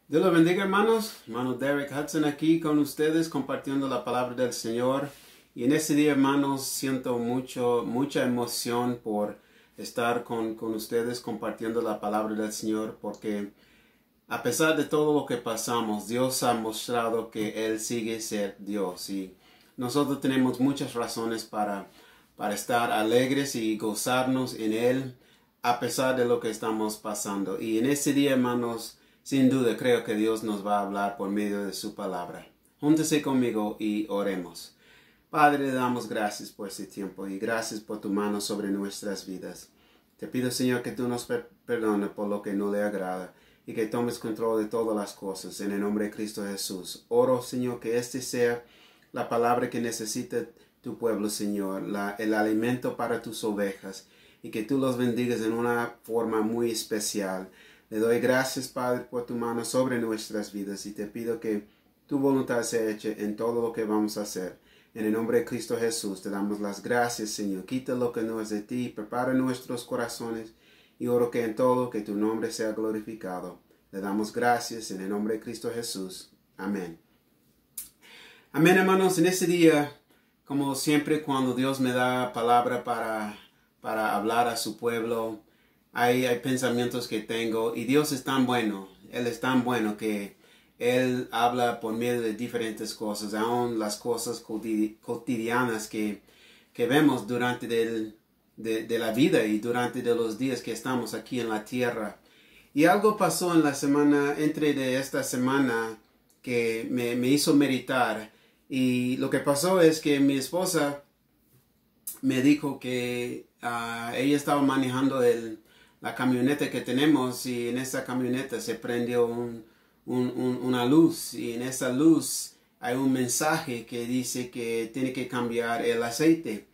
Dios los bendiga, hermanos. Hermano Derek Hudson aquí con ustedes compartiendo la palabra del Señor. Y en este día, hermanos, siento mucha emoción por estar con ustedes compartiendo la palabra del Señor, porque a pesar de todo lo que pasamos, Dios ha mostrado que Él sigue ser Dios. Y nosotros tenemos muchas razones para estar alegres y gozarnos en Él, a pesar de lo que estamos pasando. Y en este día, hermanos, sin duda creo que Dios nos va a hablar por medio de su palabra. Júntese conmigo y oremos. Padre, le damos gracias por este tiempo y gracias por tu mano sobre nuestras vidas. Te pido, Señor, que tú nos perdones por lo que no le agrada y que tomes control de todas las cosas. En el nombre de Cristo Jesús. Oro, Señor, que este sea la palabra que necesita tu pueblo, Señor, el alimento para tus ovejas, y que tú los bendigas en una forma muy especial. Le doy gracias, Padre, por tu mano sobre nuestras vidas, y te pido que tu voluntad sea hecha en todo lo que vamos a hacer. En el nombre de Cristo Jesús te damos las gracias, Señor. Quita lo que no es de ti, prepara nuestros corazones, y oro que en todo que tu nombre sea glorificado. Le damos gracias en el nombre de Cristo Jesús. Amén. Amén, hermanos. En este día, como siempre, cuando Dios me da palabra para hablar a su pueblo, hay pensamientos que tengo, y Dios es tan bueno, Él es tan bueno que Él habla por medio de diferentes cosas, aún las cosas cotidianas que vemos durante de la vida y durante de los días que estamos aquí en la tierra. Y algo pasó en la semana, de esta semana, que me hizo meditar. Y lo que pasó es que mi esposa me dijo que ella estaba manejando la camioneta que tenemos, y en esa camioneta se prendió una luz, y en esa luz hay un mensaje que dice que tiene que cambiar el aceite.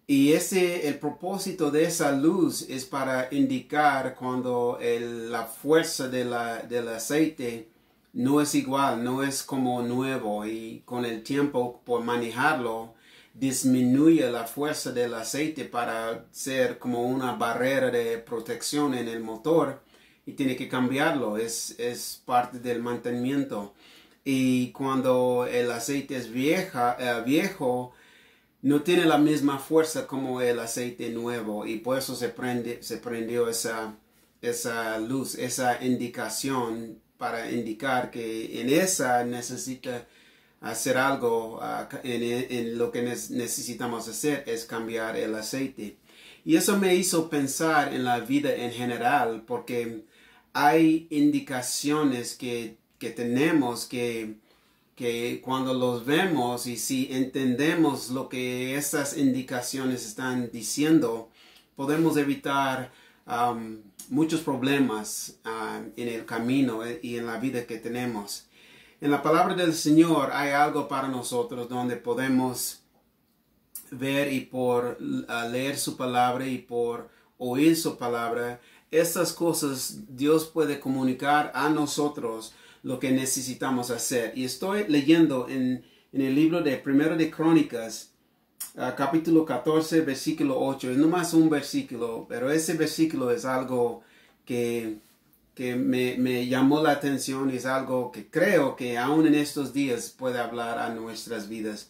Y el propósito de esa luz es para indicar cuando la fuerza del aceite no es igual, no es como nuevo, y con el tiempo, por manejarlo, disminuye la fuerza del aceite para ser como una barrera de protección en el motor, y tiene que cambiarlo. Es parte del mantenimiento. Y cuando el aceite es viejo, no tiene la misma fuerza como el aceite nuevo, y por eso se prendió esa luz, esa indicación, para indicar que en esa necesita hacer algo. En lo que necesitamos hacer es cambiar el aceite. Y eso me hizo pensar en la vida en general, porque hay indicaciones que tenemos que cuando los vemos, y si entendemos lo que esas indicaciones están diciendo, podemos evitar muchos problemas en el camino y en la vida que tenemos. En la palabra del Señor hay algo para nosotros donde podemos ver, y por leer su palabra y por oír su palabra, estas cosas Dios puede comunicar a nosotros lo que necesitamos hacer. Y estoy leyendo en el libro de Primero de Crónicas, capítulo 14, versículo 8. Es nomás un versículo, pero ese versículo es algo que me llamó la atención, y es algo que creo que aún en estos días puede hablar a nuestras vidas.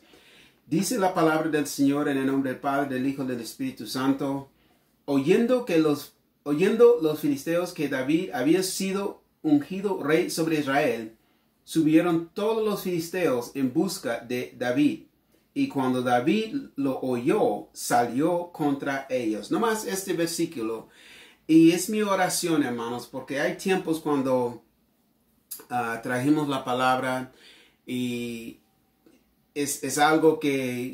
Dice la palabra del Señor en el nombre del Padre, del Hijo y del Espíritu Santo: oyendo los filisteos que David había sido ungido rey sobre Israel, subieron todos los filisteos en busca de David. Y cuando David lo oyó, salió contra ellos. Nomás este versículo. Y es mi oración, hermanos, porque hay tiempos cuando trajimos la palabra, y es algo que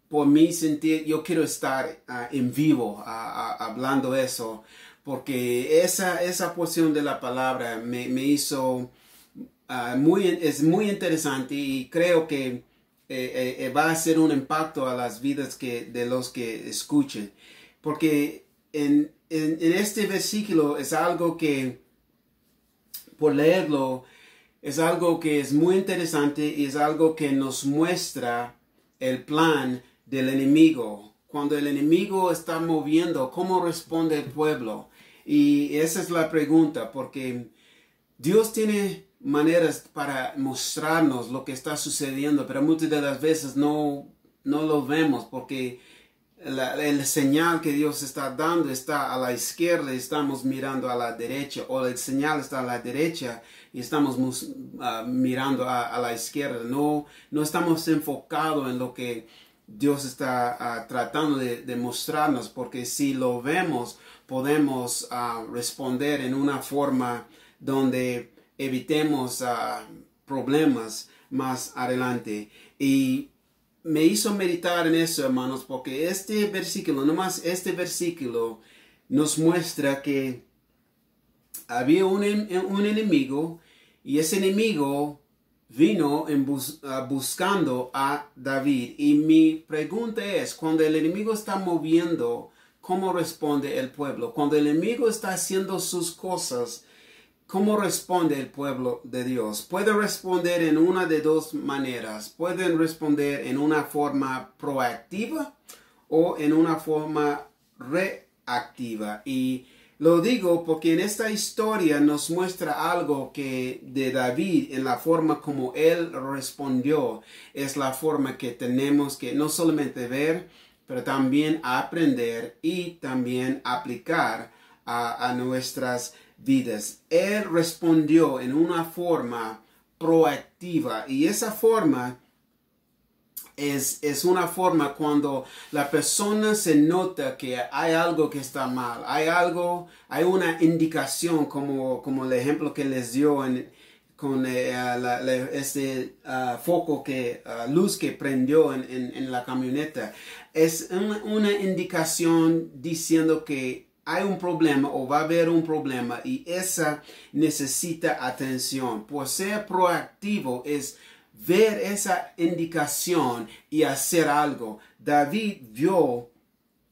por mi sentir, yo quiero estar en vivo hablando eso, porque esa porción de la palabra me hizo es muy interesante, y creo que va a hacer un impacto a las vidas de los que escuchen, porque en este versículo es algo que, por leerlo, es algo que es muy interesante, y es algo que nos muestra el plan del enemigo. Cuando el enemigo está moviendo, ¿cómo responde el pueblo? Y esa es la pregunta, porque Dios tiene maneras para mostrarnos lo que está sucediendo, pero muchas de las veces no lo vemos porque el señal que Dios está dando está a la izquierda y estamos mirando a la derecha, o el señal está a la derecha y estamos mirando a la izquierda. No estamos enfocados en lo que Dios está tratando de mostrarnos, porque si lo vemos podemos responder en una forma donde evitemos problemas más adelante. Y me hizo meditar en eso, hermanos, porque este versículo nos muestra que había un enemigo, y ese enemigo vino buscando a David. Y mi pregunta es, cuando el enemigo está moviendo, ¿cómo responde el pueblo? Cuando el enemigo está haciendo sus cosas, ¿cómo responde el pueblo de Dios? Pueden responder en una de dos maneras. Pueden responder en una forma proactiva o en una forma reactiva. Y lo digo porque en esta historia nos muestra algo que de David, en la forma como él respondió, es la forma que tenemos que no solamente ver, pero también aprender y también aplicar a nuestras vidas. Él respondió en una forma proactiva, y esa forma es una forma cuando la persona se nota que hay algo que está mal, hay una indicación, como el ejemplo que les dio con este foco luz que prendió en la camioneta. Es una indicación diciendo que hay un problema o va a haber un problema, y esa necesita atención. Por ser proactivo es ver esa indicación y hacer algo. David vio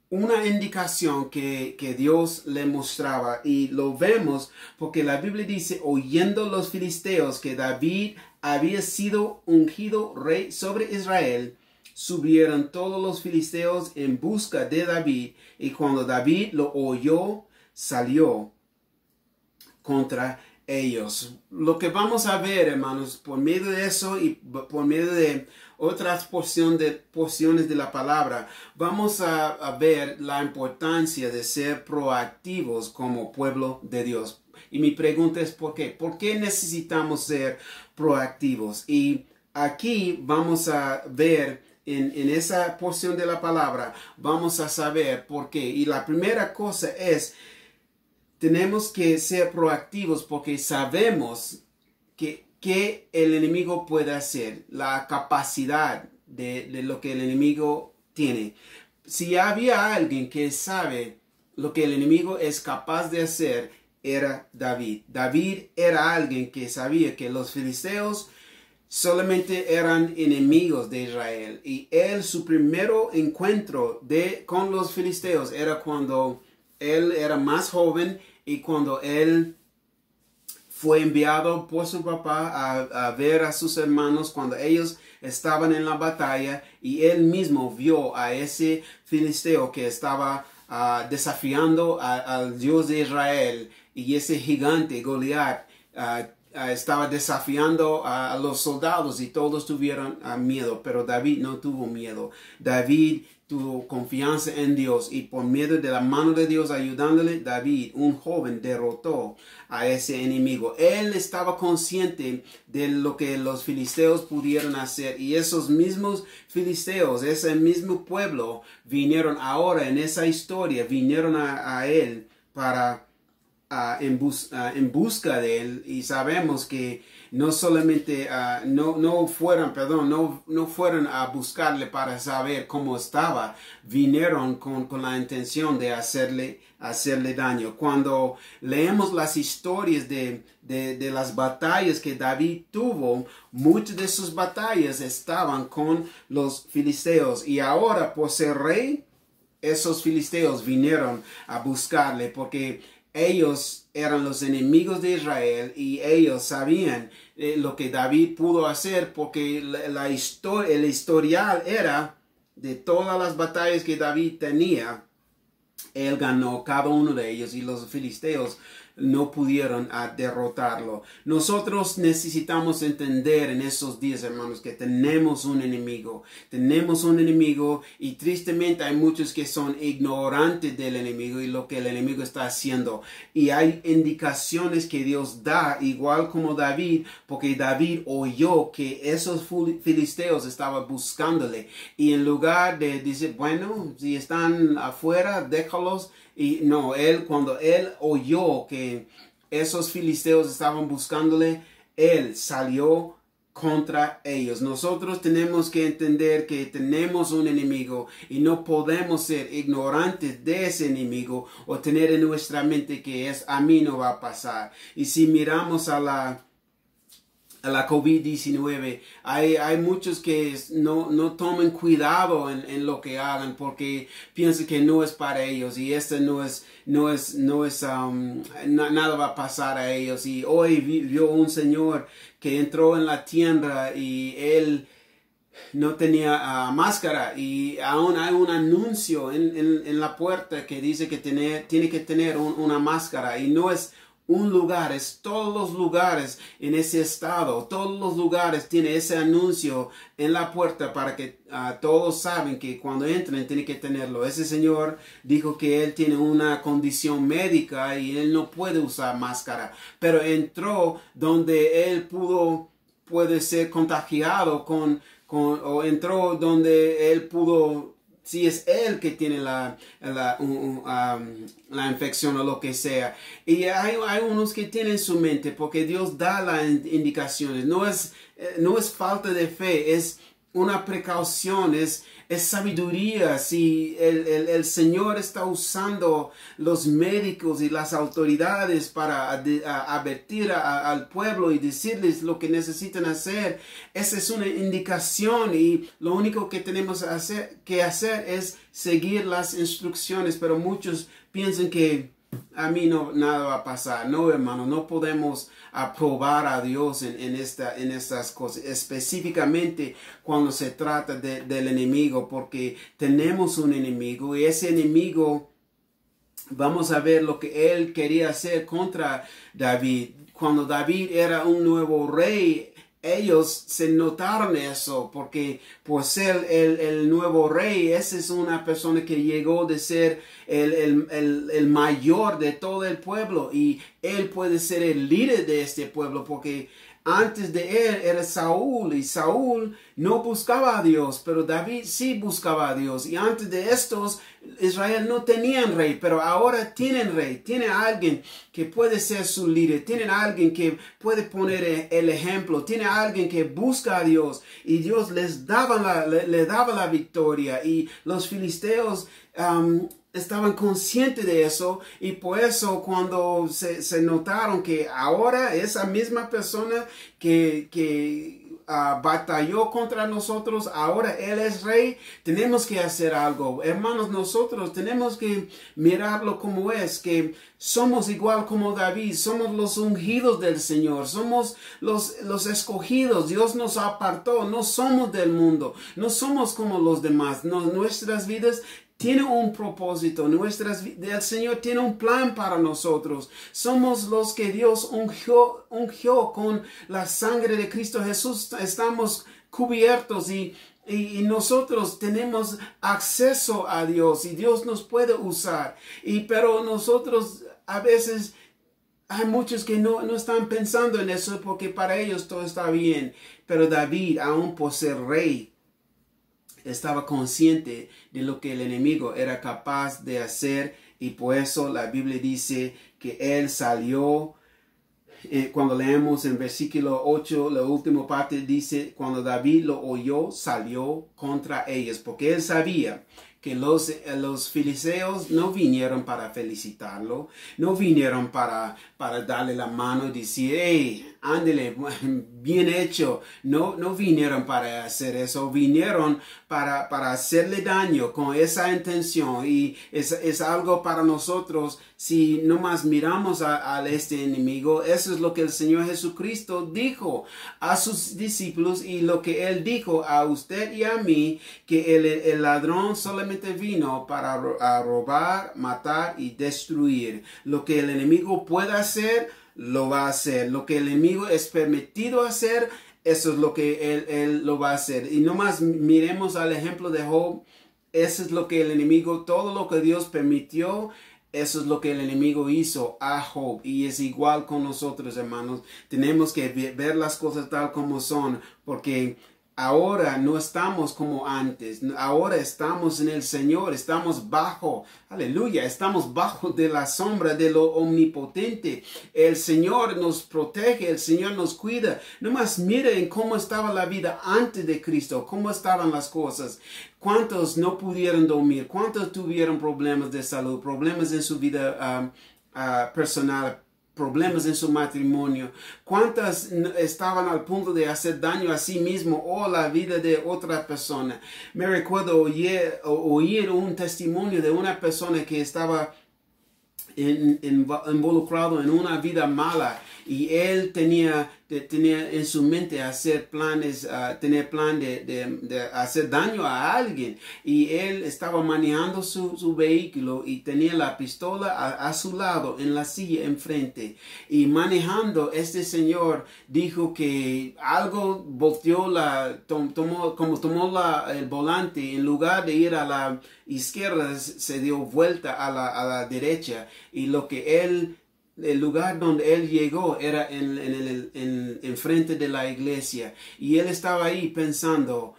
una indicación que Dios le mostraba, y lo vemos porque la Biblia dice, oyendo los filisteos que David había sido ungido rey sobre Israel, subieron todos los filisteos en busca de David, y cuando David lo oyó, salió contra ellos. Lo que vamos a ver, hermanos, por medio de eso y por medio de otras porciones de la palabra, vamos a ver la importancia de ser proactivos como pueblo de Dios. Y mi pregunta es ¿por qué? ¿Por qué necesitamos ser proactivos? Y aquí vamos a ver en esa porción de la palabra, vamos a saber por qué. Y la primera cosa es, tenemos que ser proactivos porque sabemos que el enemigo puede hacer, la capacidad de lo que el enemigo tiene. Si había alguien que sabe lo que el enemigo es capaz de hacer, era David. David era alguien que sabía que los filisteos solamente eran enemigos de Israel, y su primer encuentro con los filisteos era cuando él era más joven, y cuando él fue enviado por su papá a ver a sus hermanos cuando ellos estaban en la batalla, y él mismo vio a ese filisteo que estaba desafiando al Dios de Israel, y ese gigante Goliat estaba desafiando a los soldados, y todos tuvieron miedo, pero David no tuvo miedo. David tuvo confianza en Dios, y por medio de la mano de Dios ayudándole, David, un joven, derrotó a ese enemigo. Él estaba consciente de lo que los filisteos pudieron hacer, y esos mismos filisteos, ese mismo pueblo, vinieron ahora en esa historia, vinieron a él para en busca de él, y sabemos que no solamente no fueron a buscarle para saber cómo estaba, vinieron con la intención de hacerle daño. Cuando leemos las historias de las batallas que David tuvo, muchas de sus batallas estaban con los filisteos, y ahora por ser rey, esos filisteos vinieron a buscarle porque ellos eran los enemigos de Israel, y ellos sabían lo que David pudo hacer, porque el historial era de todas las batallas que David tenía. Él ganó cada uno de ellos, y los filisteos no pudieron derrotarlo. Nosotros necesitamos entender en estos días, hermanos, que tenemos un enemigo. Tenemos un enemigo y tristemente hay muchos que son ignorantes del enemigo y lo que el enemigo está haciendo. Y hay indicaciones que Dios da, igual como David, porque David oyó que esos filisteos estaban buscándole. Y en lugar de decir, bueno, si están afuera, déjalos. Y no, cuando él oyó que esos filisteos estaban buscándole, él salió contra ellos. Nosotros tenemos que entender que tenemos un enemigo y no podemos ser ignorantes de ese enemigo o tener en nuestra mente que a mí no va a pasar. Y si miramos a la COVID-19, hay muchos que no toman cuidado en lo que hagan porque piensan que no es para ellos y nada va a pasar a ellos. Y hoy vio un señor que entró en la tienda y él no tenía máscara y aún hay un anuncio en la puerta que dice que tiene que tener una máscara y no es un lugar, es todos los lugares en ese estado, todos los lugares tiene ese anuncio en la puerta para que todos saben que cuando entren tienen que tenerlo. Ese señor dijo que él tiene una condición médica y él no puede usar máscara, pero entró donde él puede ser contagiado o entró donde él pudo. Si es él que tiene la infección o lo que sea. Y hay unos que tienen su mente porque Dios da las indicaciones. No es falta de fe, es una precaución, es sabiduría. Si el Señor está usando los médicos y las autoridades para advertir al pueblo y decirles lo que necesitan hacer, esa es una indicación y lo único que tenemos que hacer es seguir las instrucciones. Pero muchos piensan que a mí nada va a pasar. No, hermano, no podemos aprobar a Dios en estas cosas, específicamente cuando se trata del enemigo, porque tenemos un enemigo y ese enemigo, vamos a ver lo que él quería hacer contra David. Cuando David era un nuevo rey, ellos se notaron eso porque por ser el nuevo rey, esa es una persona que llegó de ser el mayor de todo el pueblo y él puede ser el líder de este pueblo porque antes de él era Saúl y Saúl no buscaba a Dios, pero David sí buscaba a Dios. Y antes de estos, Israel no tenían rey, pero ahora tienen rey. Tiene alguien que puede ser su líder. Tienen alguien que puede poner el ejemplo. Tiene alguien que busca a Dios. Y Dios le daba la victoria. Y los filisteos estaban conscientes de eso y por eso cuando se notaron que ahora esa misma persona que batalló contra nosotros, ahora él es rey, tenemos que hacer algo. Hermanos, nosotros tenemos que mirarlo como es, que somos igual como David, somos los ungidos del Señor, somos los escogidos. Dios nos apartó, no somos del mundo, no somos como los demás. Nuestras vidas tiene un propósito, el Señor tiene un plan para nosotros. Somos los que Dios ungió con la sangre de Cristo Jesús. Estamos cubiertos y nosotros tenemos acceso a Dios y Dios nos puede usar. Pero nosotros a veces hay muchos que no están pensando en eso porque para ellos todo está bien. Pero David, aún por ser rey, estaba consciente de lo que el enemigo era capaz de hacer y por eso la Biblia dice que él salió. Cuando leemos en versículo 8, la última parte dice, cuando David lo oyó, salió contra ellos, porque él sabía que los filisteos no vinieron para felicitarlo, no vinieron para darle la mano y decir, hey, ándele, bien hecho. No vinieron para hacer eso, vinieron para hacerle daño con esa intención. Y es algo para nosotros, si nomás miramos a este enemigo, eso es lo que el Señor Jesucristo dijo a sus discípulos y lo que Él dijo a usted y a mí, que el ladrón solamente vino para robar, matar y destruir. Lo que el enemigo pueda hacer, lo va a hacer. Lo que el enemigo es permitido hacer, eso es lo que él lo va a hacer. Y nomás miremos al ejemplo de Job. Eso es lo que el enemigo, todo lo que Dios permitió, eso es lo que el enemigo hizo a Job. Y es igual con nosotros, hermanos. Tenemos que ver las cosas tal como son, porque ahora no estamos como antes. Ahora estamos en el Señor. Estamos bajo, aleluya, estamos bajo de la sombra de lo omnipotente. El Señor nos protege, el Señor nos cuida. Nomás miren cómo estaba la vida antes de Cristo, cómo estaban las cosas. ¿Cuántos no pudieron dormir? ¿Cuántos tuvieron problemas de salud, problemas en su vida personal, problemas en su matrimonio? ¿Cuántas estaban al punto de hacer daño a sí mismo o la vida de otra persona? Me recuerdo oír un testimonio de una persona que estaba involucrado en una vida mala, y él tenía en su mente hacer planes, tener plan de hacer daño a alguien, y él estaba manejando su vehículo y tenía la pistola a su lado en la silla enfrente, y manejando este señor dijo que algo volteó, tomó el volante, en lugar de ir a la izquierda se dio vuelta a la derecha, y el lugar donde él llegó era en frente de la iglesia, y él estaba ahí pensando,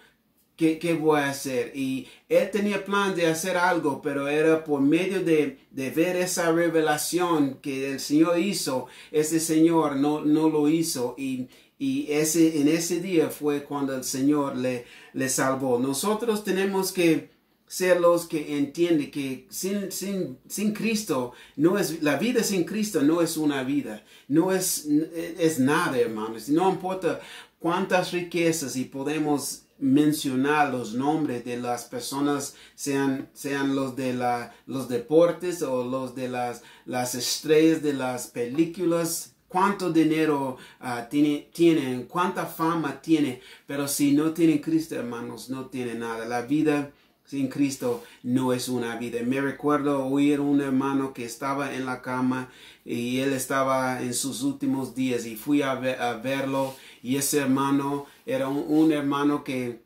¿qué voy a hacer? Y él tenía plan de hacer algo, pero era por medio de ver esa revelación que el Señor hizo. Ese Señor no lo hizo, y en ese día fue cuando el Señor le salvó. Nosotros tenemos que ser los que entienden que sin Cristo la vida sin Cristo no es una vida, no es nada, hermanos. No importa cuántas riquezas, y podemos mencionar los nombres de las personas, sean los deportes o los de las estrellas de las películas, cuánto dinero tienen, cuánta fama tienen, pero si no tienen Cristo, hermanos, no tienen nada. La vida sin Cristo no es una vida. Me recuerdo oír un hermano que estaba en la cama, y él estaba en sus últimos días, y fui a verlo, y ese hermano era un hermano que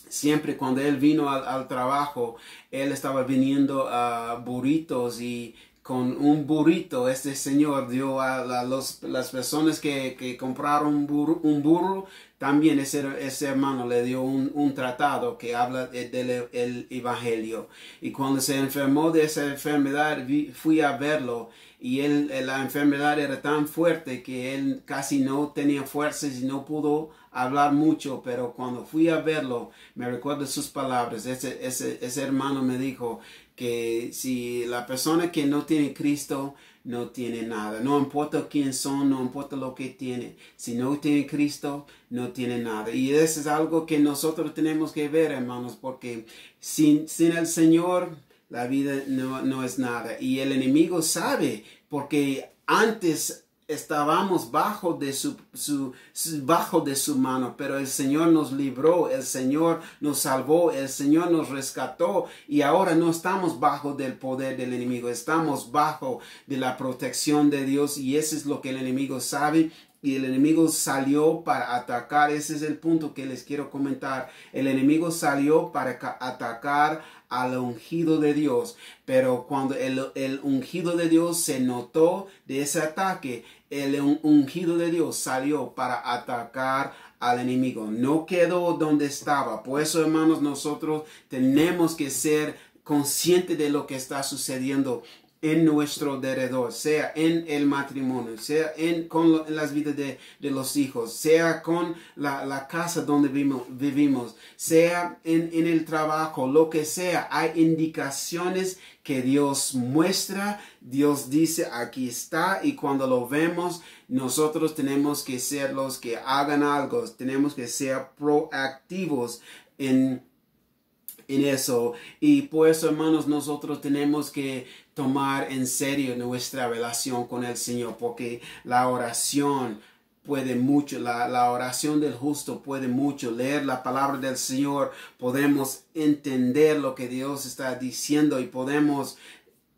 siempre cuando él vino al trabajo, él estaba viniendo a burritos, y con un burrito este señor dio a las personas que compraron un burro, también ese hermano le dio un tratado que habla del evangelio. Y cuando se enfermó de esa enfermedad, fui a verlo, y la enfermedad era tan fuerte que él casi no tenía fuerzas y no pudo hablar mucho. Pero cuando fui a verlo, me recuerdo sus palabras. Ese hermano me dijo que si la persona que no tiene Cristo no tiene nada, no importa quién son, no importa lo que tienen, si no tiene Cristo no tiene nada. Y eso es algo que nosotros tenemos que ver, hermanos, porque sin el Señor la vida no es nada. Y el enemigo sabe, porque antes estábamos bajo de su mano, pero el Señor nos libró, el Señor nos salvó, el Señor nos rescató, y ahora no estamos bajo del poder del enemigo, estamos bajo de la protección de Dios, y eso es lo que el enemigo sabe. Y el enemigo salió para atacar. Ese es el punto que les quiero comentar. El enemigo salió para atacar al ungido de Dios. Pero cuando el ungido de Dios se notó de ese ataque, el ungido de Dios salió para atacar al enemigo. No quedó donde estaba. Por eso, hermanos, nosotros tenemos que ser conscientes de lo que está sucediendo en nuestro alrededor, sea en el matrimonio, sea en las vidas de los hijos, sea con la casa donde vivimos, sea en el trabajo, lo que sea. Hay indicaciones que Dios muestra, Dios dice aquí está, y cuando lo vemos, nosotros tenemos que ser los que hagan algo, tenemos que ser proactivos en eso. Y por eso, hermanos, nosotros tenemos que tomar en serio nuestra relación con el Señor, porque la oración puede mucho, la oración del justo puede mucho. Leer la palabra del Señor, podemos entender lo que Dios está diciendo y podemos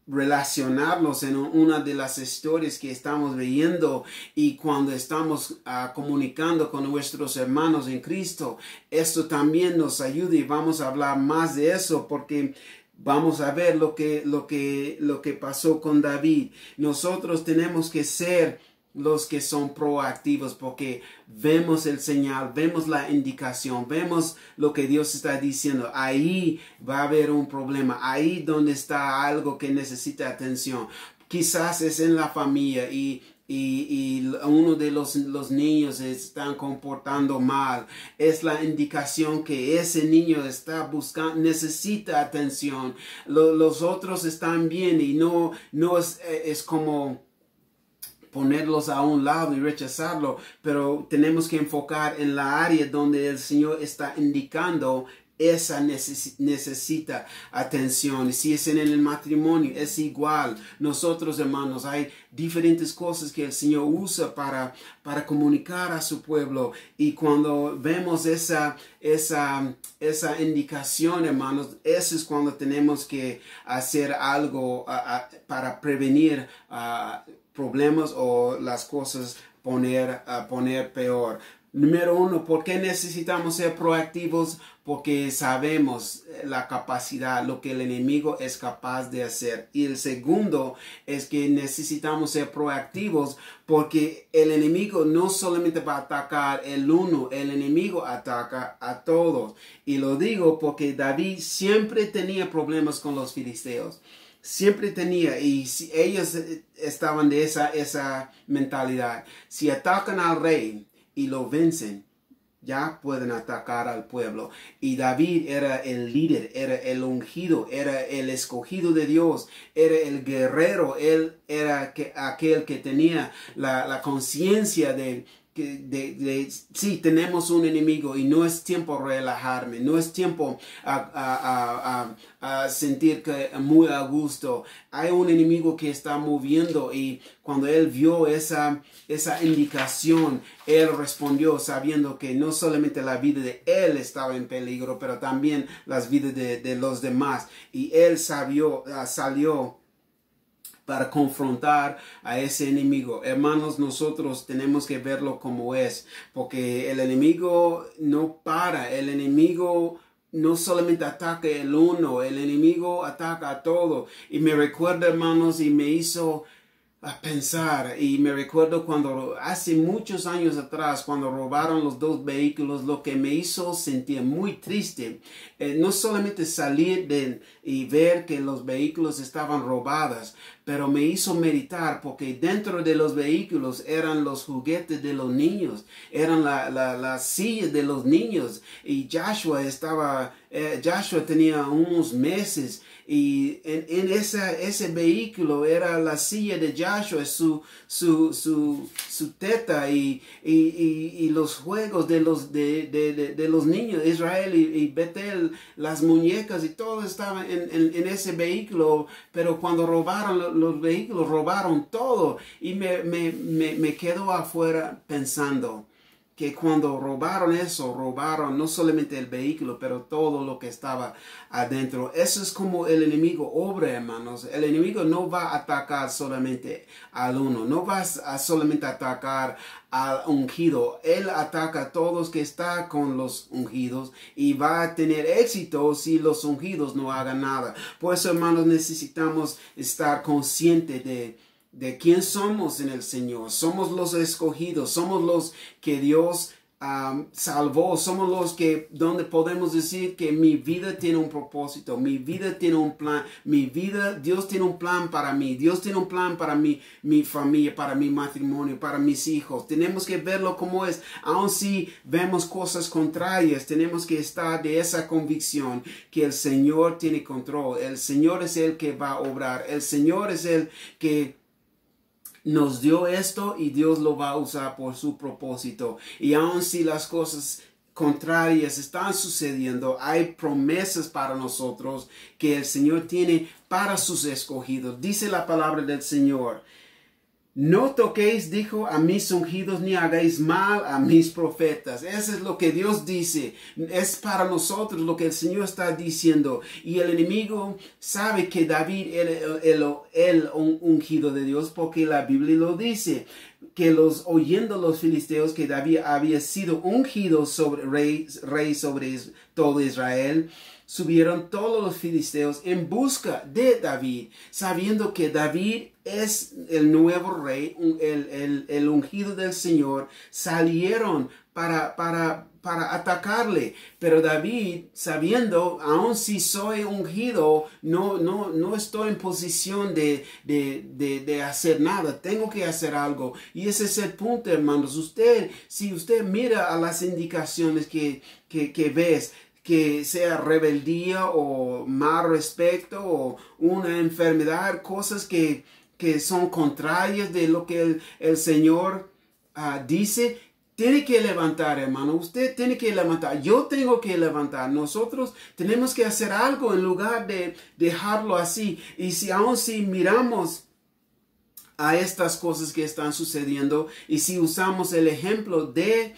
relacionarnos en una de las historias que estamos viendo, y cuando estamos comunicando con nuestros hermanos en Cristo, esto también nos ayuda, y vamos a hablar más de eso porque vamos a ver lo que pasó con David. Nosotros tenemos que ser los que son proactivos, porque vemos el señal, vemos la indicación, vemos lo que Dios está diciendo. Ahí va a haber un problema, ahí donde está algo que necesita atención. Quizás es en la familia y uno de los niños se están comportando mal. Es la indicación que ese niño está buscando, necesita atención. Los otros están bien, y no es como ponerlos a un lado y rechazarlo, pero tenemos que enfocar en la área donde el Señor está indicando esa necesita atención. Si es en el matrimonio, es igual. Nosotros, hermanos, hay diferentes cosas que el Señor usa para comunicar a su pueblo, y cuando vemos esa indicación, hermanos, eso es cuando tenemos que hacer algo para prevenir problemas o las cosas poner peor. Número 1, ¿por qué necesitamos ser proactivos? Porque sabemos la capacidad, lo que el enemigo es capaz de hacer. Y el segundo es que necesitamos ser proactivos porque el enemigo no solamente va a atacar el uno, el enemigo ataca a todos. Y lo digo porque David siempre tenía problemas con los filisteos. Siempre tenía, y si ellos estaban de esa mentalidad. Si atacan al rey y lo vencen, ya pueden atacar al pueblo. Y David era el líder, era el ungido, era el escogido de Dios, era el guerrero. Él era aquel que tenía la conciencia de sí, tenemos un enemigo y no es tiempo relajarme, no es tiempo a sentir que muy a gusto. Hay un enemigo que está moviendo, y cuando él vio esa indicación, él respondió sabiendo que no solamente la vida de él estaba en peligro, pero también las vidas de los demás. Y él salió para confrontar a ese enemigo. Hermanos, nosotros tenemos que verlo como es, porque el enemigo no para. El enemigo no solamente ataca el uno, el enemigo ataca a todo. Y me recuerda, hermanos, y me hizo a pensar, y me recuerdo cuando hace muchos años atrás, cuando robaron los 2 vehículos, lo que me hizo sentir muy triste, no solamente salir y ver que los vehículos estaban robados, pero me hizo meditar, porque dentro de los vehículos eran los juguetes de los niños, eran la silla de los niños, y Joshua tenía unos meses, y en ese vehículo era la silla de Joshua, su teta, y los juegos de los niños, Israel y Betel, las muñecas, y todo estaba en ese vehículo. Pero cuando robaron los vehículos, robaron todo, y me quedo afuera pensando que cuando robaron eso, robaron no solamente el vehículo, pero todo lo que estaba adentro. Eso es como el enemigo obra, hermanos. El enemigo no va a atacar solamente al uno, no va a solamente atacar al ungido. Él ataca a todos que están con los ungidos, y va a tener éxito si los ungidos no hagan nada. Por eso, hermanos, necesitamos estar conscientes de quién somos en el Señor. Somos los escogidos, somos los que Dios salvó, somos los que, donde podemos decir que mi vida tiene un propósito, mi vida tiene un plan, mi vida, Dios tiene un plan para mí, Dios tiene un plan para mi familia, para mi matrimonio, para mis hijos. Tenemos que verlo como es, aun si vemos cosas contrarias, tenemos que estar de esa convicción que el Señor tiene control, el Señor es el que va a obrar, el Señor es el que nos dio esto y Dios lo va a usar por su propósito. Y aun si las cosas contrarias están sucediendo, hay promesas para nosotros que el Señor tiene para sus escogidos. Dice la palabra del Señor: no toquéis, dijo, a mis ungidos, ni hagáis mal a mis profetas. Eso es lo que Dios dice. Es para nosotros lo que el Señor está diciendo. Y el enemigo sabe que David era el ungido de Dios, porque la Biblia lo dice. Que oyendo los filisteos que David había sido ungido sobre rey sobre todo Israel, subieron todos los filisteos en busca de David, sabiendo que David es el nuevo rey, el ungido del Señor. Salieron para atacarle, pero David, sabiendo, aun si soy ungido, no estoy en posición de hacer nada, tengo que hacer algo. Y ese es el punto, hermanos. Si usted mira a las indicaciones que ves, que sea rebeldía o mal respeto o una enfermedad, cosas que son contrarias de lo que el Señor dice, tiene que levantar, hermano. Usted tiene que levantar. Yo tengo que levantar. Nosotros tenemos que hacer algo en lugar de dejarlo así. Y aun si miramos a estas cosas que están sucediendo, y si usamos el ejemplo del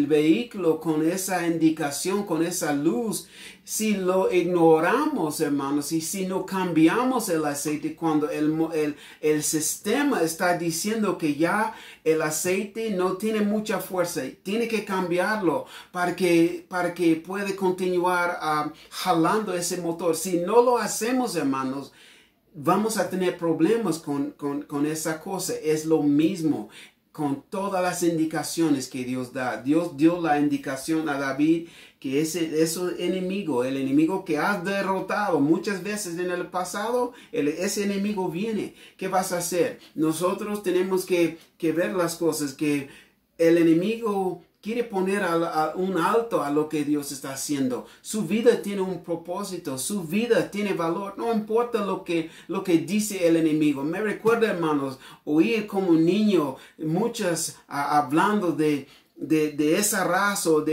vehículo con esa indicación, con esa luz, si lo ignoramos, hermanos, y si no cambiamos el aceite cuando el sistema está diciendo que ya el aceite no tiene mucha fuerza, tiene que cambiarlo para que pueda continuar jalando ese motor. Si no lo hacemos, hermanos, vamos a tener problemas con esa cosa. Es lo mismo con todas las indicaciones que Dios da. Dios dio la indicación a David que ese enemigo, el enemigo que has derrotado muchas veces en el pasado, ese enemigo viene. ¿Qué vas a hacer? Nosotros tenemos que ver las cosas, que el enemigo quiere poner un alto a lo que Dios está haciendo. Su vida tiene un propósito, su vida tiene valor. No importa lo que dice el enemigo. Me recuerda, hermanos, oír como un niño muchas hablando de esa raza, o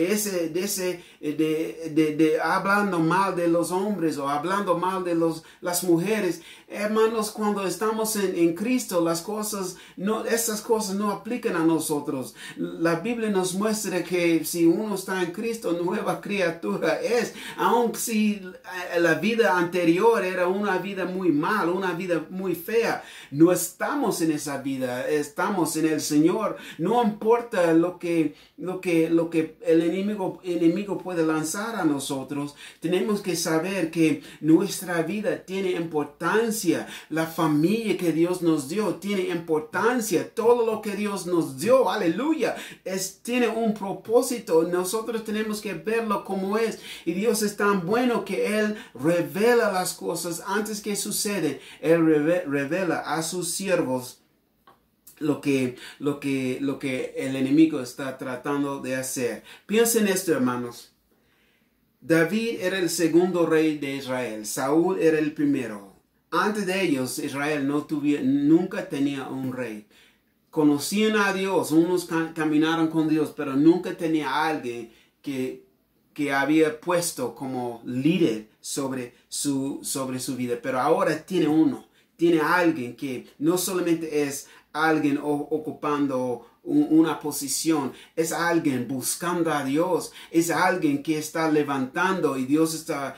hablando mal de los hombres o hablando mal de las mujeres. Hermanos, cuando estamos en Cristo, esas cosas no aplican a nosotros. La Biblia nos muestra que si uno está en Cristo, nueva criatura es. Aun si la vida anterior era una vida muy mala, una vida muy fea, no estamos en esa vida, estamos en el Señor. No importa lo que el enemigo puede lanzar a nosotros, tenemos que saber que nuestra vida tiene importancia. La familia que Dios nos dio tiene importancia. Todo lo que Dios nos dio, aleluya, tiene un propósito. Nosotros tenemos que verlo como es. Y Dios es tan bueno que Él revela las cosas antes que suceden. Él revela a sus siervos lo que el enemigo está tratando de hacer. Piensen esto, hermanos. David era el segundo rey de Israel. Saúl era el primero. Antes de ellos, Israel nunca tenía un rey. Conocían a Dios, unos caminaron con Dios, pero nunca tenía a alguien que había puesto como líder sobre su vida. Pero ahora tiene alguien que no solamente es alguien ocupando una posición, es alguien buscando a Dios, es alguien que está levantando y Dios está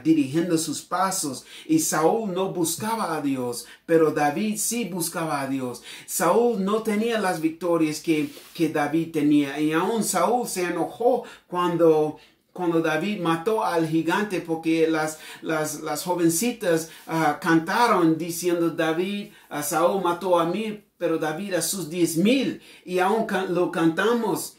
dirigiendo sus pasos. Y Saúl no buscaba a Dios, pero David sí buscaba a Dios. Saúl no tenía las victorias que David tenía, y aún Saúl se enojó cuando David mató al gigante, porque las jovencitas cantaron diciendo: Saúl mató a 1000 pero David a sus 10,000. Y aún lo cantamos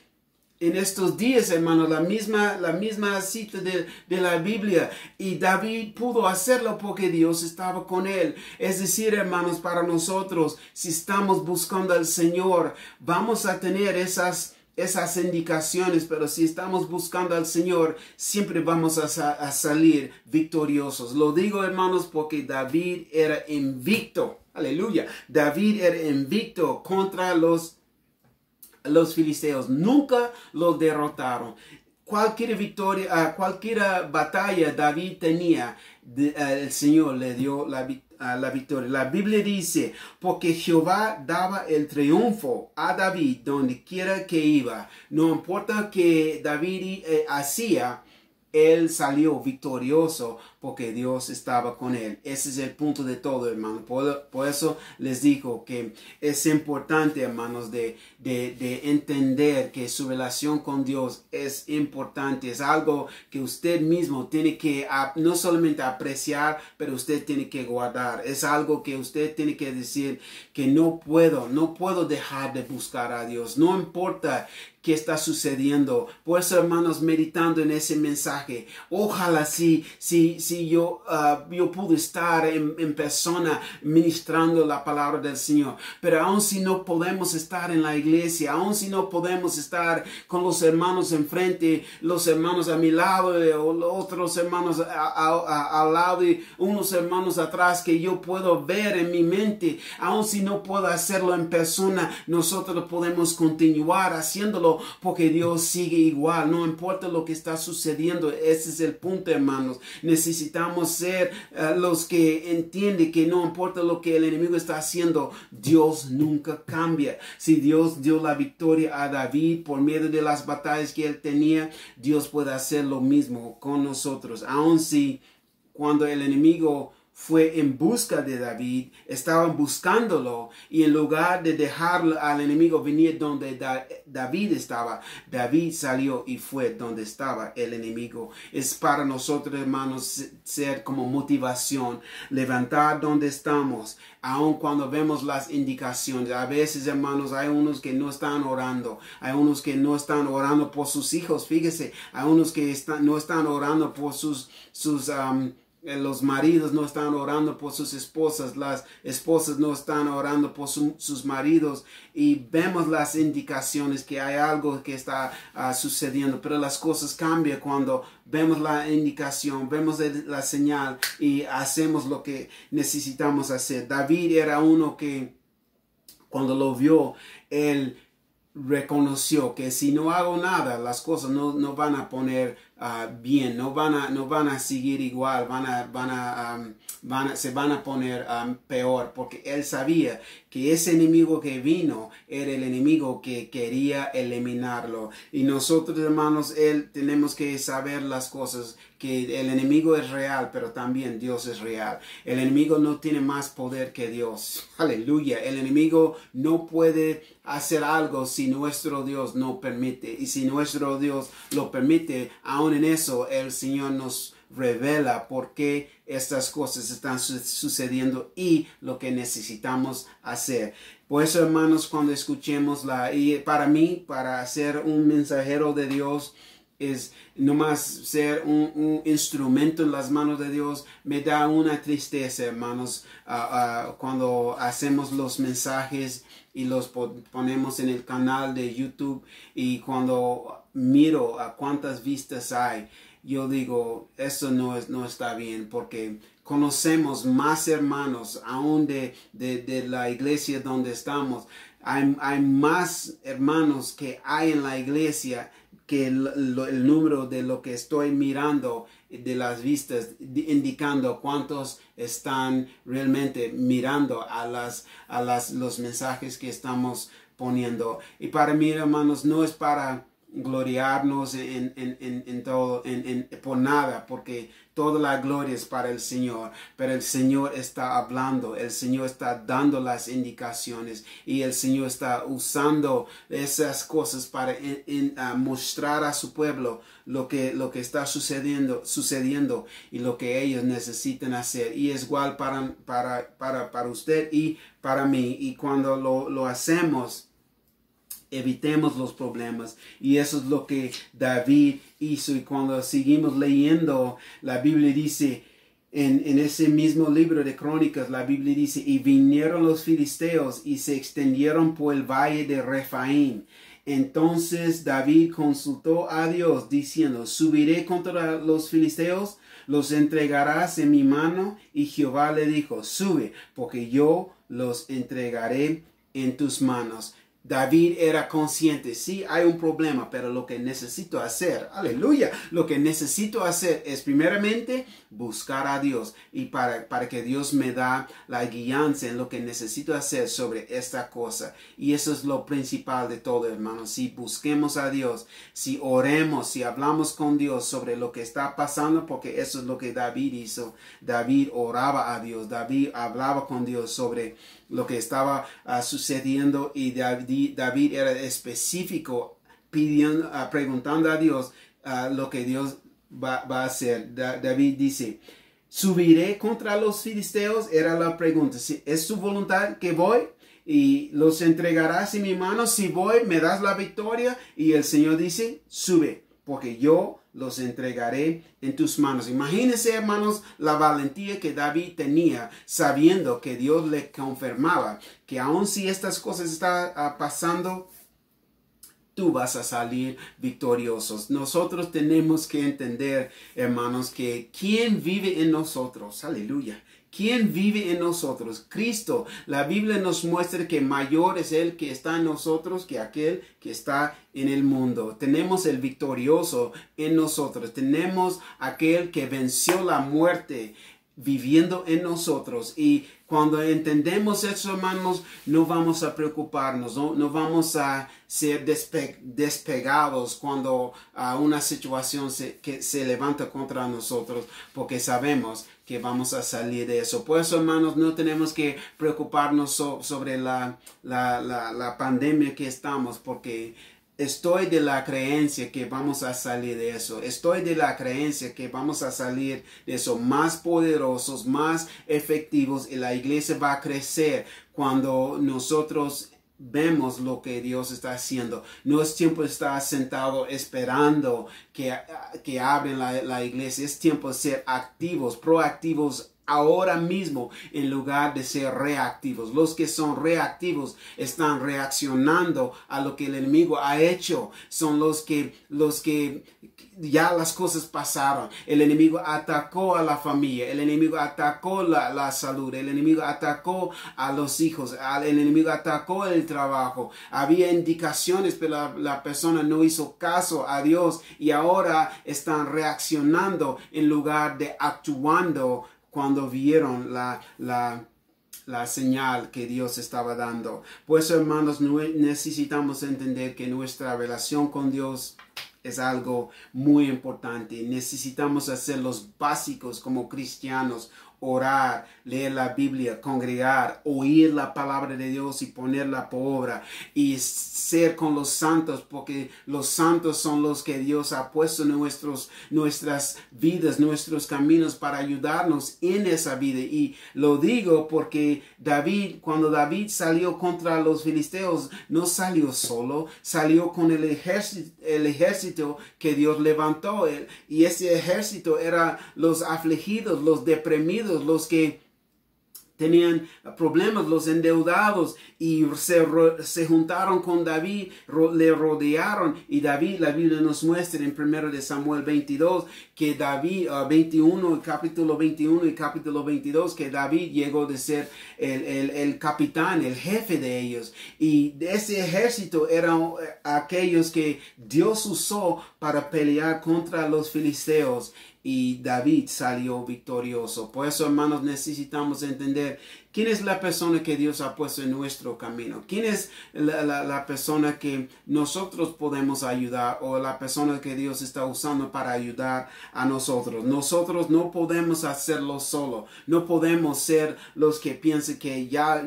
en estos días, hermanos, la misma cita de la Biblia. Y David pudo hacerlo porque Dios estaba con él. Es decir, hermanos, para nosotros, si estamos buscando al Señor, vamos a tener esas indicaciones, pero si estamos buscando al Señor, siempre vamos a salir victoriosos. Lo digo, hermanos, porque David era invicto. Aleluya. David era invicto contra los filisteos. Nunca los derrotaron. Cualquier victoria, cualquier batalla David tenía, el Señor le dio la victoria. La Biblia dice, porque Jehová daba el triunfo a David donde quiera que iba. No importa que David hacía, él salió victorioso porque Dios estaba con él. Ese es el punto de todo, hermano. Por eso les digo que es importante, hermanos, de entender que su relación con Dios es importante. Es algo que usted mismo tiene que no solamente apreciar, pero usted tiene que guardar. Es algo que usted tiene que decir que no puedo dejar de buscar a Dios. No importa qué está sucediendo. Por eso, hermanos, meditando en ese mensaje, ojalá si yo pude estar en persona ministrando la palabra del Señor. Pero aun si no podemos estar en la iglesia, aun si no podemos estar con los hermanos enfrente, los hermanos a mi lado, o otros hermanos al lado y unos hermanos atrás que yo puedo ver en mi mente, aun si no puedo hacerlo en persona, nosotros podemos continuar haciéndolo porque Dios sigue igual. No importa lo que está sucediendo. Ese es el punto, hermanos. Necesitamos ser los que entienden que no importa lo que el enemigo está haciendo, Dios nunca cambia. Si Dios dio la victoria a David por medio de las batallas que él tenía, Dios puede hacer lo mismo con nosotros. Aun si cuando el enemigo fue en busca de David, estaban buscándolo, y en lugar de dejar al enemigo venir donde David estaba, David salió y fue donde estaba el enemigo. Es para nosotros, hermanos, ser como motivación, levantar donde estamos, aun cuando vemos las indicaciones. A veces, hermanos, hay unos que no están orando, hay unos que no están orando por sus hijos, fíjese, hay unos que no están orando por los maridos no están orando por sus esposas, las esposas no están orando por sus maridos, y vemos las indicaciones que hay algo que está sucediendo, pero las cosas cambian cuando vemos la indicación, vemos la señal y hacemos lo que necesitamos hacer. David era uno que cuando lo vio, él reconoció que si no hago nada, las cosas no van a poner bien, no van a seguir igual, se van a poner peor, porque él sabía que ese enemigo que vino era el enemigo que quería eliminarlo. Y nosotros, hermanos, tenemos que saber las cosas, que el enemigo es real, pero también Dios es real. El enemigo no tiene más poder que Dios. Aleluya. El enemigo no puede hacer algo si nuestro Dios no permite. Y si nuestro Dios lo permite, aún en eso el Señor nos revela por qué estas cosas están sucediendo y lo que necesitamos hacer. Por eso, hermanos, cuando escuchemos y para mí, para ser un mensajero de Dios, es nomás ser un instrumento en las manos de Dios. Me da una tristeza, hermanos, cuando hacemos los mensajes y los ponemos en el canal de YouTube, y cuando miro a cuántas vistas hay, yo digo, eso no está bien, porque conocemos más hermanos, aún de la iglesia donde estamos. Hay más hermanos que hay en la iglesia que el número de lo que estoy mirando de las vistas, indicando cuántos están realmente mirando los mensajes que estamos poniendo. Y para mí, hermanos, no es para gloriarnos en todo, por nada, porque toda la gloria es para el Señor, pero el Señor está hablando, el Señor está dando las indicaciones y el Señor está usando esas cosas para mostrar a su pueblo lo que está sucediendo y lo que ellos necesitan hacer. Y es igual para usted y para mí. Y cuando lo hacemos, evitemos los problemas, y eso es lo que David hizo. Y cuando seguimos leyendo, la Biblia dice, en ese mismo libro de Crónicas, la Biblia dice, y vinieron los filisteos y se extendieron por el valle de Refaim. Entonces David consultó a Dios diciendo, subiré contra los filisteos, los entregarás en mi mano. Y Jehová le dijo, sube, porque yo los entregaré en tus manos. David era consciente, sí hay un problema, pero lo que necesito hacer, aleluya, lo que necesito hacer es primeramente buscar a Dios, y para que Dios me da la guianza en lo que necesito hacer sobre esta cosa. Y eso es lo principal de todo, hermanos. Si busquemos a Dios, si oremos, si hablamos con Dios sobre lo que está pasando, porque eso es lo que David hizo. David oraba a Dios, David hablaba con Dios sobre lo que estaba sucediendo, y David era específico, preguntando a Dios lo que Dios va a hacer. David dice, ¿subiré contra los filisteos? Era la pregunta. ¿Es su voluntad que voy? Y los entregarás en mi mano. Si voy, me das la victoria. Y el Señor dice, sube, porque yo los entregaré en tus manos. Imagínense, hermanos, la valentía que David tenía, sabiendo que Dios le confirmaba que aun si estas cosas están pasando, tú vas a salir victoriosos. Nosotros tenemos que entender, hermanos, que ¿quién vive en nosotros? Aleluya. ¿Quién vive en nosotros? Cristo. La Biblia nos muestra que mayor es el que está en nosotros que aquel que está en el mundo. Tenemos el victorioso en nosotros. Tenemos aquel que venció la muerte viviendo en nosotros. Y cuando entendemos eso, hermanos, no vamos a preocuparnos, no vamos a ser despegados cuando una situación que se levanta contra nosotros, porque sabemos que vamos a salir de eso. Por eso, hermanos, no tenemos que preocuparnos sobre la pandemia que estamos, porque estoy de la creencia que vamos a salir de eso. Estoy de la creencia que vamos a salir de eso más poderosos, más efectivos, y la iglesia va a crecer cuando nosotros vemos lo que Dios está haciendo. No es tiempo de estar sentado esperando que abren la iglesia. Es tiempo de ser activos, proactivos ahora mismo, en lugar de ser reactivos. Los que son reactivos están reaccionando a lo que el enemigo ha hecho. Son los que ya las cosas pasaron. El enemigo atacó a la familia, el enemigo atacó la salud, el enemigo atacó a los hijos, el enemigo atacó el trabajo. Había indicaciones, pero la persona no hizo caso a Dios, y ahora están reaccionando en lugar de actuando cuando vieron la señal que Dios estaba dando. Por eso, hermanos, necesitamos entender que nuestra relación con Dios es algo muy importante. Necesitamos hacer los básicos como cristianos: orar, leer la Biblia, congregar, oír la palabra de Dios y ponerla por obra, y ser con los santos, porque los santos son los que Dios ha puesto en nuestras vidas, nuestros caminos, para ayudarnos en esa vida. Y lo digo porque cuando David salió contra los filisteos, no salió solo, salió con el ejército que Dios levantó, y ese ejército era los afligidos, los deprimidos, los que tenían problemas, los endeudados, y se juntaron con David, le rodearon. Y David, la Biblia nos muestra en 1 Samuel 22, que David, capítulo 21 y capítulo 22, que David llegó de ser el capitán, el jefe de ellos. Y ese ejército eran aquellos que Dios usó para pelear contra los filisteos. Y David salió victorioso. Por eso, hermanos, necesitamos entender ¿Quién es la persona que Dios ha puesto en nuestro camino? ¿Quién es la persona que nosotros podemos ayudar o la persona que Dios está usando para ayudar a nosotros? Nosotros no podemos hacerlo solo. No podemos ser los que piensen que ya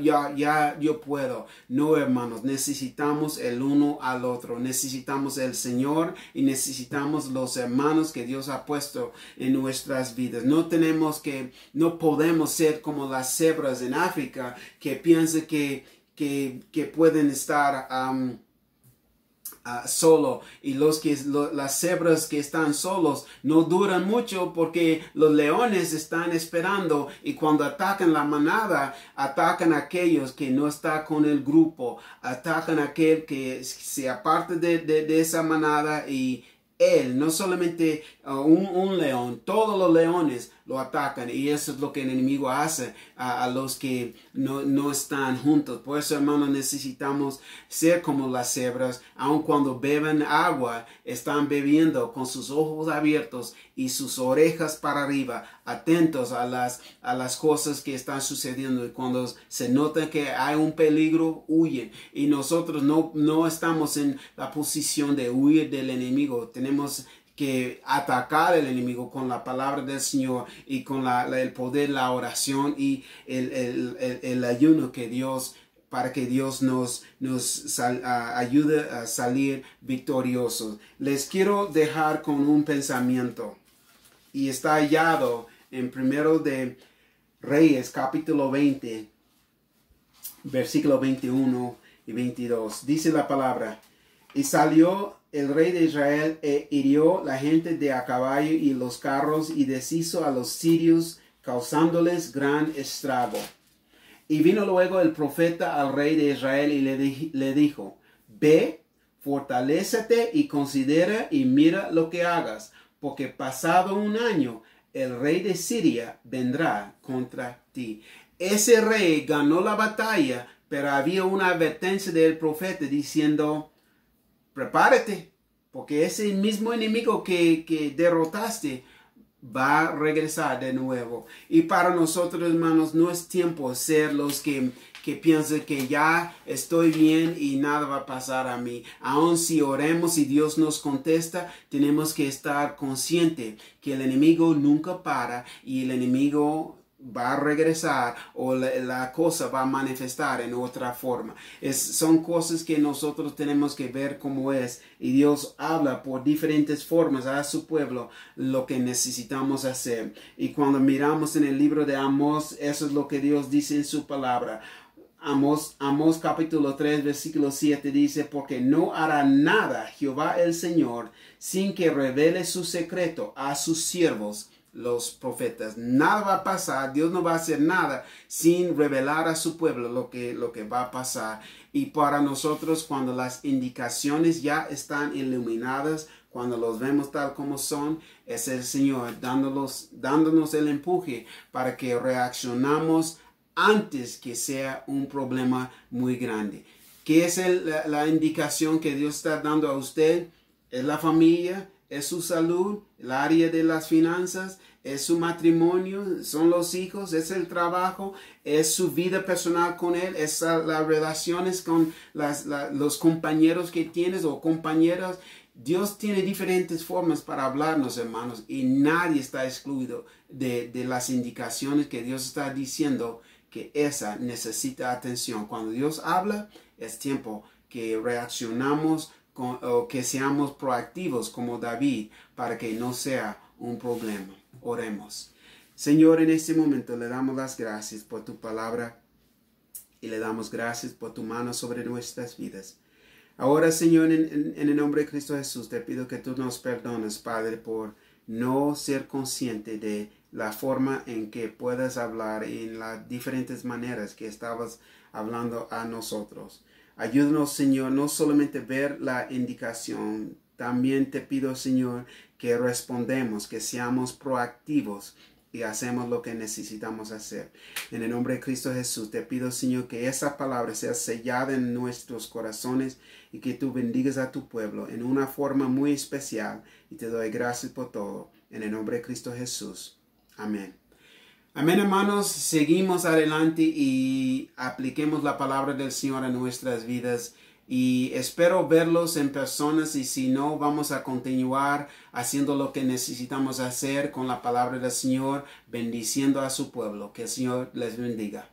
yo puedo. No, hermanos, necesitamos el uno al otro. Necesitamos el Señor y necesitamos los hermanos que Dios ha puesto en nuestras vidas. No podemos ser como las cebras en África que piensan que pueden estar solo, y las cebras que están solos no duran mucho porque los leones están esperando, y cuando atacan la manada, atacan a aquellos que no están con el grupo, atacan a aquel que se aparte de esa manada, y él, no solamente un león, todos los leones lo atacan, y eso es lo que el enemigo hace a los que no están juntos. Por eso, hermanos, necesitamos ser como las cebras. Aun cuando beben agua, están bebiendo con sus ojos abiertos y sus orejas para arriba, atentos a las cosas que están sucediendo. Y cuando se nota que hay un peligro, huyen. Y nosotros no estamos en la posición de huir del enemigo. Tenemos que atacar al enemigo con la palabra del Señor y con el poder, la oración y el ayuno que Dios, para que Dios nos ayude a salir victoriosos. Les quiero dejar con un pensamiento, y está hallado en Primero de Reyes, capítulo 20, versículo 21 y 22. Dice la palabra: y salió el rey de Israel e hirió la gente de a caballo y los carros, y deshizo a los sirios, causándoles gran estrago. Y vino luego el profeta al rey de Israel y le dijo: ve, fortalécete y considera y mira lo que hagas, porque pasado un año el rey de Siria vendrá contra ti. Ese rey ganó la batalla, pero había una advertencia del profeta diciendo: prepárate, porque ese mismo enemigo que derrotaste va a regresar de nuevo. Y para nosotros, hermanos, no es tiempo de ser los que piensan que ya estoy bien y nada va a pasar a mí. Aun si oremos y Dios nos contesta, tenemos que estar conscientes que el enemigo nunca para, y el enemigo va a regresar, o la cosa va a manifestar en otra forma. Son cosas que nosotros tenemos que ver cómo es, y Dios habla por diferentes formas a su pueblo lo que necesitamos hacer. Y cuando miramos en el libro de Amós, eso es lo que Dios dice en su palabra. Amós capítulo 3 versículo 7 dice: porque no hará nada Jehová el Señor sin que revele su secreto a sus siervos los profetas. Nada va a pasar, Dios no va a hacer nada sin revelar a su pueblo lo que va a pasar. Y para nosotros, cuando las indicaciones ya están iluminadas, cuando los vemos tal como son, es el Señor dándonos el empuje para que reaccionamos antes que sea un problema muy grande. ¿Qué es la indicación que Dios está dando a usted? Es la familia, es su salud, el área de las finanzas, es su matrimonio, son los hijos, es el trabajo, es su vida personal con Él, es las relaciones con los compañeros que tienes o compañeras. Dios tiene diferentes formas para hablarnos, hermanos, y nadie está excluido de las indicaciones que Dios está diciendo que esa necesita atención. Cuando Dios habla, es tiempo que reaccionamos o que seamos proactivos como David, para que no sea un problema. Oremos. Señor, en este momento le damos las gracias por tu palabra y le damos gracias por tu mano sobre nuestras vidas. Ahora, Señor, en el nombre de Cristo Jesús, te pido que tú nos perdones, Padre, por no ser consciente de la forma en que puedas hablar en las diferentes maneras que estabas hablando a nosotros. Ayúdanos, Señor, no solamente ver la indicación, también te pido, Señor, que respondemos, que seamos proactivos y hacemos lo que necesitamos hacer. En el nombre de Cristo Jesús, te pido, Señor, que esa palabra sea sellada en nuestros corazones y que tú bendigas a tu pueblo en una forma muy especial. Y te doy gracias por todo. En el nombre de Cristo Jesús. Amén. Amén, hermanos, seguimos adelante y apliquemos la palabra del Señor a nuestras vidas. Y espero verlos en personas y si no, vamos a continuar haciendo lo que necesitamos hacer con la palabra del Señor, bendiciendo a su pueblo. Que el Señor les bendiga.